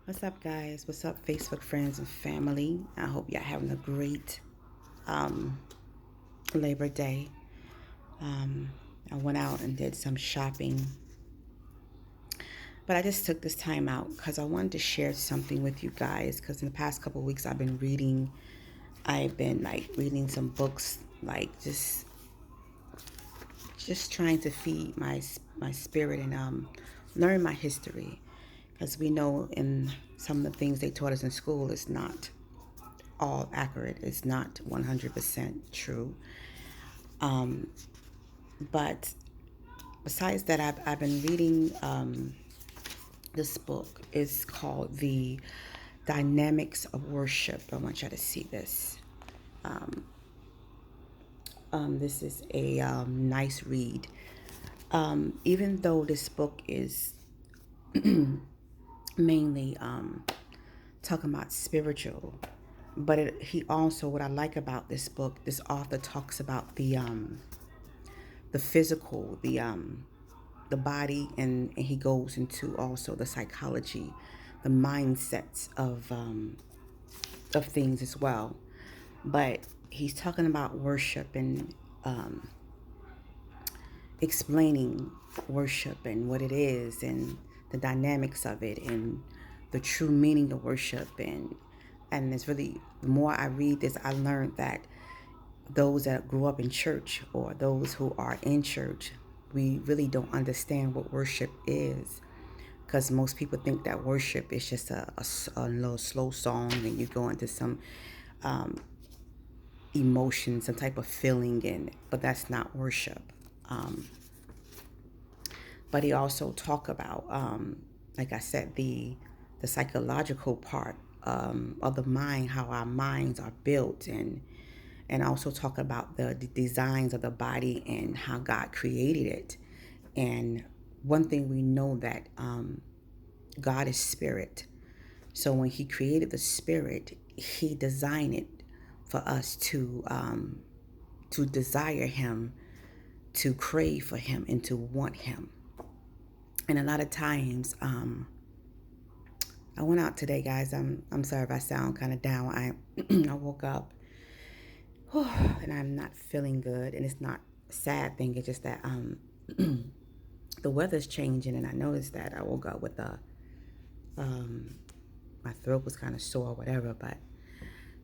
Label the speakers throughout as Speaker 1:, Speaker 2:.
Speaker 1: What's up, guys? What's up, Facebook friends and family? I hope y'all having a great um, Labor Day. Um, I went out and did some shopping, but I just took this time out because I wanted to share something with you guys. Because in the past couple of weeks, I've been reading. I've been like reading some books, like just trying to feed my spirit and learn my history. As we know, in some of the things they taught us in school, is not all accurate. It's not 100% true. But besides that, I've been reading this book. It's called The Dynamics of Worship. I want you to see this. This is a nice read. Even though this book is mainly talking about spiritual, but he also, what I like about this book, this author talks about the physical, the body, and he goes into also the psychology, the mindsets of things as well. But he's talking about worship and explaining worship and what it is and the dynamics of it and the true meaning of worship. And it's really, the more I read this, I learned that those that grew up in church or those who are in church, we really don't understand what worship is, because most people think that worship is just a little slow song and you go into some emotion, some type of feeling, and but that's not worship. But he also talk about, like I said, the psychological part of the mind, how our minds are built, and also talk about the designs of the body and how God created it. And one thing we know that God is spirit. So when He created the spirit, He designed it for us to desire Him, to crave for Him, and to want Him. And a lot of times, I went out today, guys. I'm sorry if I sound kind of down. I I woke up and I'm not feeling good, and it's not a sad thing. It's just that the weather's changing, and I noticed that I woke up with my throat was kind of sore, or whatever. But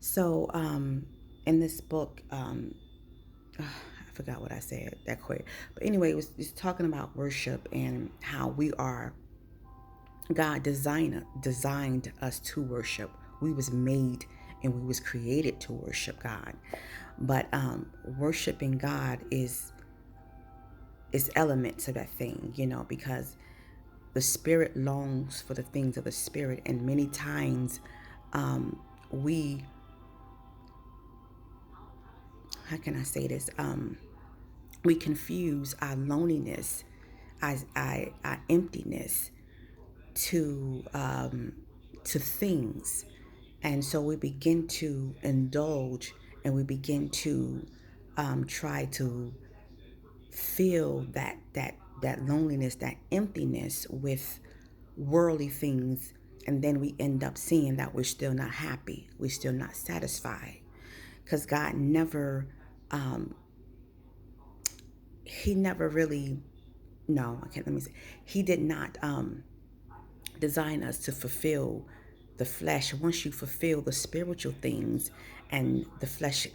Speaker 1: so in this book, I forgot what I said that quick. But anyway, it was talking about worship and how we are, God designed us to worship. We was made and we was created to worship God. But worshiping God is elements of that thing, because the spirit longs for the things of the spirit, and many times we, how can I say this? We confuse our loneliness, our emptiness, to things, and so we begin to indulge, and we begin to try to feel that loneliness, that emptiness with worldly things, and then we end up seeing that we're still not happy, we're still not satisfied, because God never, He never really, no, I can't, let me say, He did not design us to fulfill the flesh. Once you fulfill the spiritual things and the flesh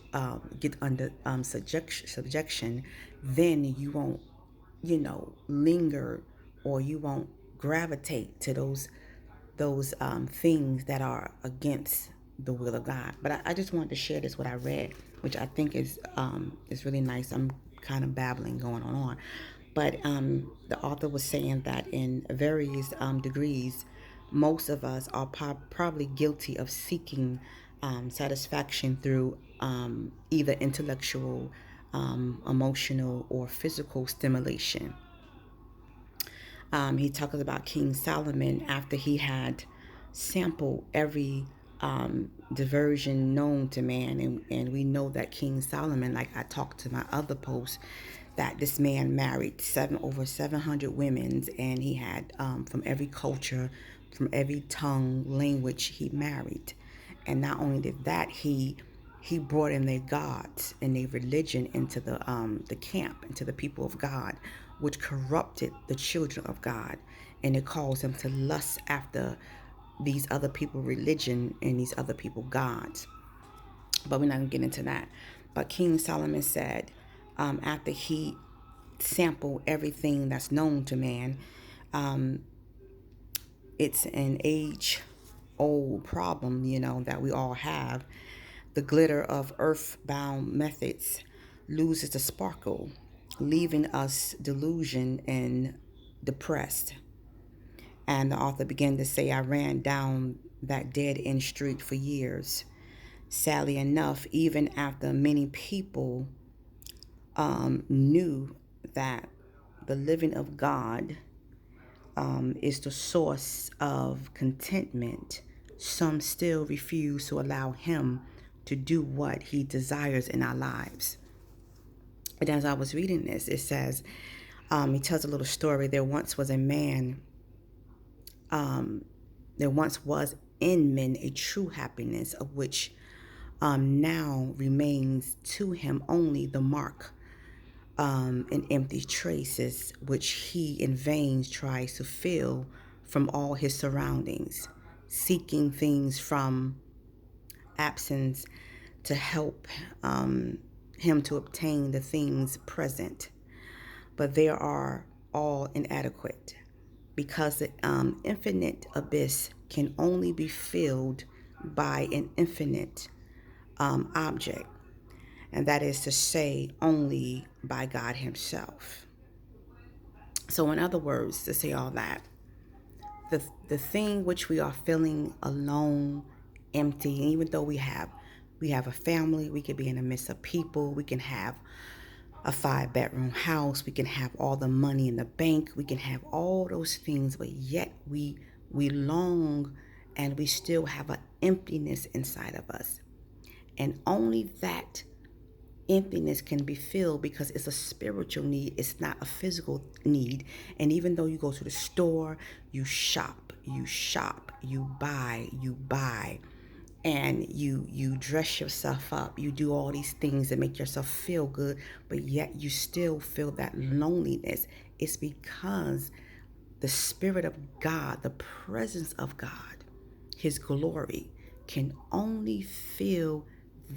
Speaker 1: get under subjection, then you won't, linger, or you won't gravitate to those things that are against the will of God. But I just wanted to share this, what I read, which I think is really nice. I'm kind of babbling going on. But the author was saying that in various degrees, most of us are probably guilty of seeking satisfaction through either intellectual, emotional, or physical stimulation. He talks about King Solomon after he had sampled every diversion known to man. And we know that King Solomon, like I talked to my other post, that this man married over 700 women, and he had from every culture, from every tongue, language he married. And not only did that, he brought in their gods and their religion into the camp, into the people of God, which corrupted the children of God. And it caused them to lust after these other people religion and these other people gods. But we're not going to get into that. But King Solomon said, after he sampled everything that's known to man, it's an age old problem, that we all have. The glitter of earthbound methods loses the sparkle, leaving us delusioned and depressed. And the author began to say, I ran down that dead end street for years. Sadly enough, even after many people knew that the living of God is the source of contentment, some still refuse to allow Him to do what He desires in our lives. And as I was reading this, it says, he tells a little story. There once was in men a true happiness, of which now remains to him only the mark and empty traces, which he in vain tries to fill from all his surroundings, seeking things from absence to help him to obtain the things present. But they are all inadequate, because the infinite abyss can only be filled by an infinite object, and that is to say, only by God Himself. So in other words, to say all that, the thing which we are feeling alone, empty, and even though we have a family, we could be in the midst of people, we can have a 5-bedroom house, we can have all the money in the bank, we can have all those things, but yet we long and we still have an emptiness inside of us. And only that emptiness can be filled because it's a spiritual need. It's not a physical need. And even though you go to the store, you shop, you buy, and you dress yourself up, you do all these things that make yourself feel good, but yet you still feel that loneliness. It's because the Spirit of God, the presence of God, His glory, can only fill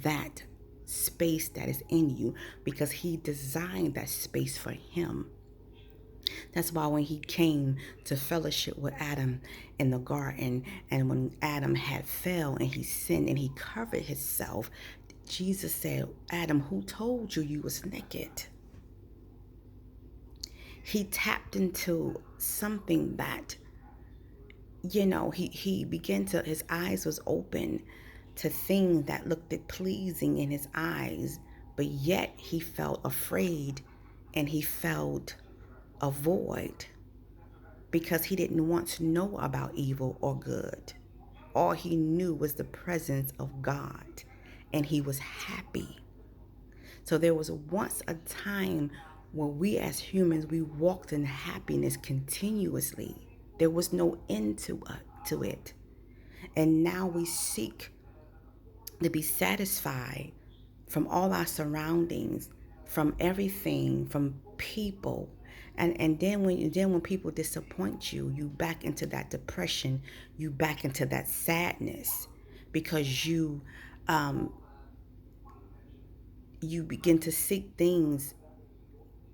Speaker 1: that space that is in you, because He designed that space for Him. That's why when He came to fellowship with Adam in the garden, and when Adam had fell and he sinned and he covered himself, Jesus said, Adam, who told you you was naked? He tapped into something that, he began to, his eyes was open to things that looked pleasing in his eyes, but yet he felt afraid and he felt a void because he didn't want to know about evil or good. All he knew was the presence of God, and he was happy. So there was once a time where we as humans, we walked in happiness continuously. There was no end to it. And now we seek to be satisfied from all our surroundings, from everything, from people. And then when people disappoint you, you back into that depression, you back into that sadness, because you begin to seek things,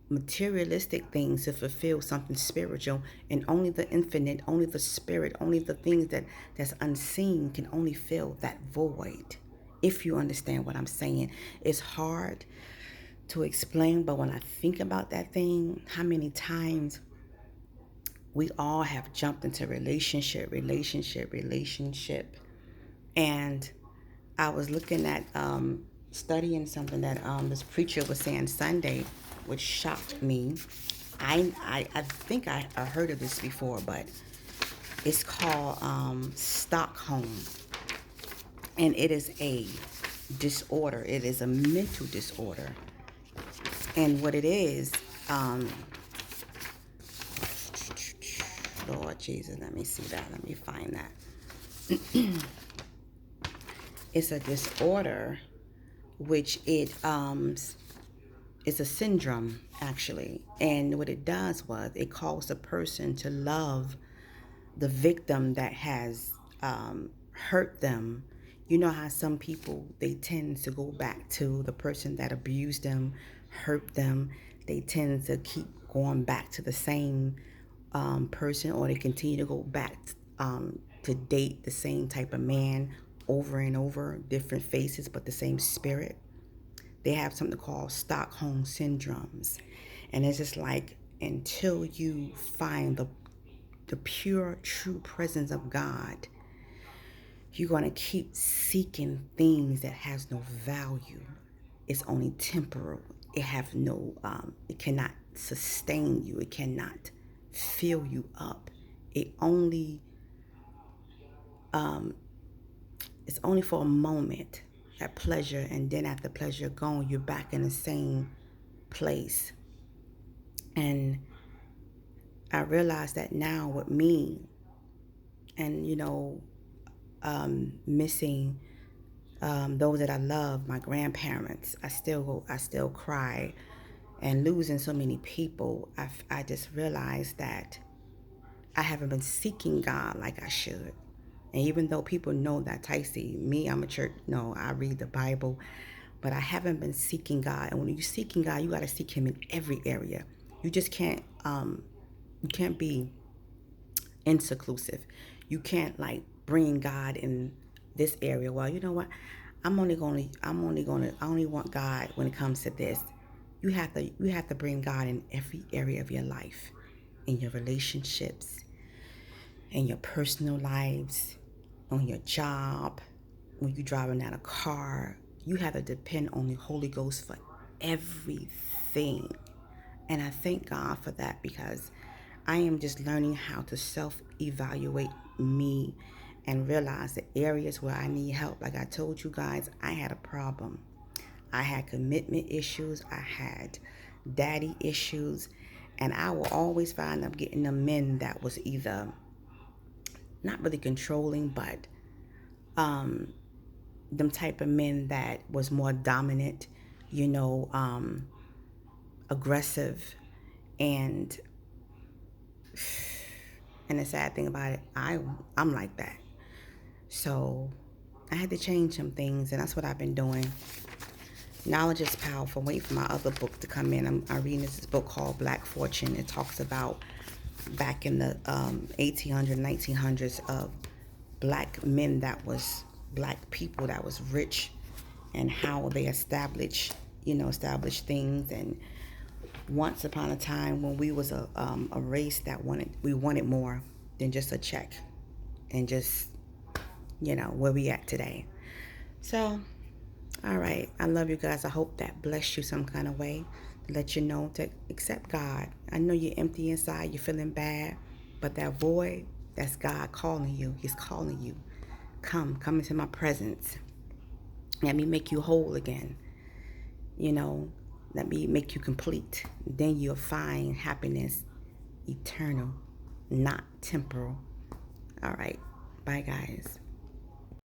Speaker 1: materialistic things, to fulfill something spiritual, and only the infinite, only the Spirit, only the things that's unseen can only fill that void. If you understand what I'm saying, it's hard to explain, but when I think about that thing, how many times we all have jumped into relationship, and I was looking at studying something that this preacher was saying Sunday, which shocked me. I think I heard of this before, but it's called Stockholm, and it is a disorder. It is a mental disorder, and what it is, Lord Lord Jesus. Let me see that. Let me find that. It's a disorder, which it's a syndrome actually, and what it does was it caused a person to love the victim that has hurt them. You know how some people, they tend to go back to the person that abused them, hurt them. They tend to keep going back to the same person, or they continue to go back to date the same type of man over and over, different faces, but the same spirit. They have something called Stockholm syndromes. And it's just like until you find the pure, true presence of God, you're going to keep seeking things that has no value. It's only temporal. It have no, it cannot sustain you. It cannot fill you up. It only, it's only for a moment, that pleasure, and then after pleasure gone, you're back in the same place. And I realized that now with me, and missing those that I love, my grandparents. I still cry, and losing so many people. I just realized that I haven't been seeking God like I should. And even though people know that Tycee, me, I'm a church. No, I read the Bible, but I haven't been seeking God. And when you're seeking God, you got to seek Him in every area. You just can't. You can't be inseclusive. You can't like bring God in this area. Well, you know what? I only want God when it comes to this. You have to bring God in every area of your life, in your relationships, in your personal lives, on your job, when you're driving out a car. You have to depend on the Holy Ghost for everything. And I thank God for that, because I am just learning how to self-evaluate me and realize the areas where I need help. Like I told you guys, I had a problem. I had commitment issues. I had daddy issues. And I will always find up getting the men that was either not really controlling, but them type of men that was more dominant, aggressive, and and the sad thing about it, I'm like that. So I had to change some things, and that's what I've been doing. Knowledge is powerful. Wait for my other book to come in. I'm reading this book called Black Fortune. It talks about back in the 1800s, 1900s of black men black people that was rich, and how they established things. And once upon a time when we was a race that wanted more than just a check, and just where we at today. So, all right, I love you guys. I hope that blessed you some kind of way, to let you know to accept God. I know you're empty inside, you're feeling bad, but that void, that's God calling you. He's calling you. Come into my presence. Let me make you whole again. Let me make you complete. Then you'll find happiness eternal, not temporal. All right. Bye, guys.